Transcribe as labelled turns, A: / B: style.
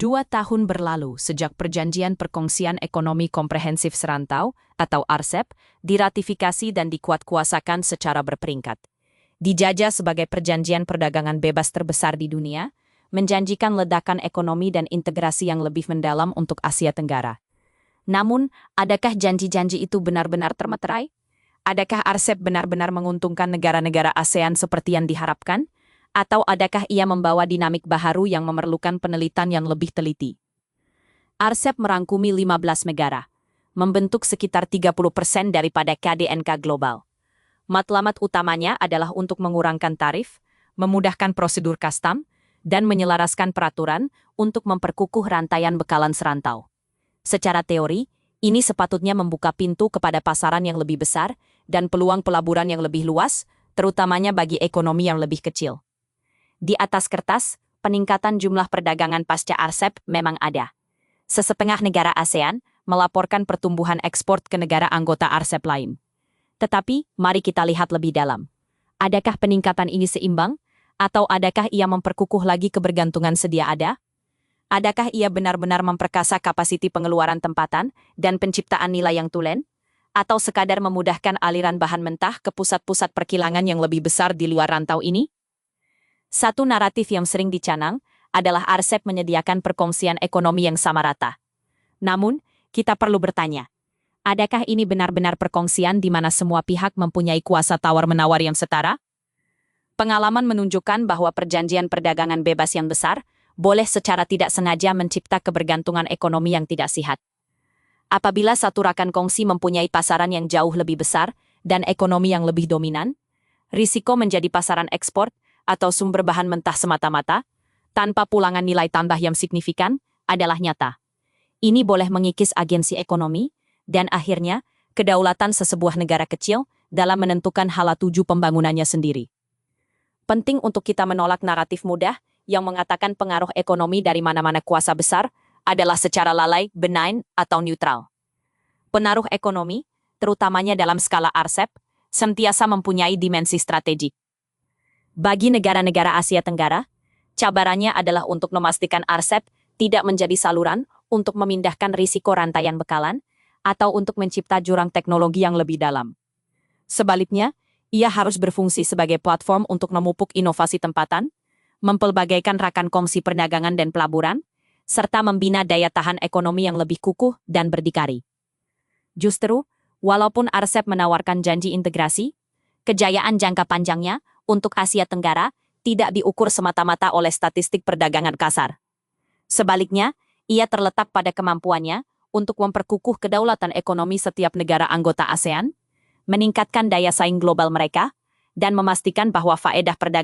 A: 2 tahun berlalu sejak Perjanjian Perkongsian Ekonomi Komprehensif Serantau atau RCEP diratifikasi dan dikuatkuasakan secara berperingkat. Dijajah sebagai perjanjian perdagangan bebas terbesar di dunia, menjanjikan ledakan ekonomi dan integrasi yang lebih mendalam untuk Asia Tenggara. Namun, adakah janji-janji itu benar-benar termaterai? Adakah RCEP benar-benar menguntungkan negara-negara ASEAN seperti yang diharapkan? Atau adakah ia membawa dinamik baharu yang memerlukan penelitian yang lebih teliti? RCEP merangkumi 15 negara, membentuk sekitar 30% daripada KDNK global. Matlamat utamanya adalah untuk mengurangkan tarif, memudahkan prosedur kastam, dan menyelaraskan peraturan untuk memperkukuh rantaian bekalan serantau. Secara teori, ini sepatutnya membuka pintu kepada pasaran yang lebih besar dan peluang pelaburan yang lebih luas, terutamanya bagi ekonomi yang lebih kecil. Di atas kertas, peningkatan jumlah perdagangan pasca RCEP memang ada. Sesetengah negara ASEAN melaporkan pertumbuhan ekspor ke negara anggota RCEP lain. Tetapi, mari kita lihat lebih dalam. Adakah peningkatan ini seimbang? Atau adakah ia memperkukuh lagi kebergantungan sedia ada? Adakah ia benar-benar memperkasa kapasiti pengeluaran tempatan dan penciptaan nilai yang tulen? Atau sekadar memudahkan aliran bahan mentah ke pusat-pusat perkilangan yang lebih besar di luar rantau ini? Satu naratif yang sering dicanang adalah RCEP menyediakan perkongsian ekonomi yang sama rata. Namun, kita perlu bertanya, adakah ini benar-benar perkongsian di mana semua pihak mempunyai kuasa tawar-menawar yang setara? Pengalaman menunjukkan bahwa perjanjian perdagangan bebas yang besar boleh secara tidak sengaja mencipta kebergantungan ekonomi yang tidak sehat. Apabila satu rakan kongsi mempunyai pasaran yang jauh lebih besar dan ekonomi yang lebih dominan, risiko menjadi pasaran ekspor atau sumber bahan mentah semata-mata, tanpa pulangan nilai tambah yang signifikan, adalah nyata. Ini boleh mengikis agensi ekonomi, dan akhirnya, kedaulatan sesebuah negara kecil dalam menentukan hala tuju pembangunannya sendiri. Penting untuk kita menolak naratif mudah yang mengatakan pengaruh ekonomi dari mana-mana kuasa besar adalah secara lalai, benign, atau neutral. Pengaruh ekonomi, terutamanya dalam skala RCEP, sentiasa mempunyai dimensi strategik. Bagi negara-negara Asia Tenggara, cabarannya adalah untuk memastikan RCEP tidak menjadi saluran untuk memindahkan risiko rantaian bekalan atau untuk mencipta jurang teknologi yang lebih dalam. Sebaliknya, ia harus berfungsi sebagai platform untuk memupuk inovasi tempatan, mempelbagaikan rakan kongsi perdagangan dan pelaburan, serta membina daya tahan ekonomi yang lebih kukuh dan berdikari. Justru, walaupun RCEP menawarkan janji integrasi, kejayaan jangka panjangnya untuk Asia Tenggara tidak diukur semata-mata oleh statistik perdagangan kasar. Sebaliknya, ia terletak pada kemampuannya untuk memperkukuh kedaulatan ekonomi setiap negara anggota ASEAN, meningkatkan daya saing global mereka, dan memastikan bahwa faedah perdagangan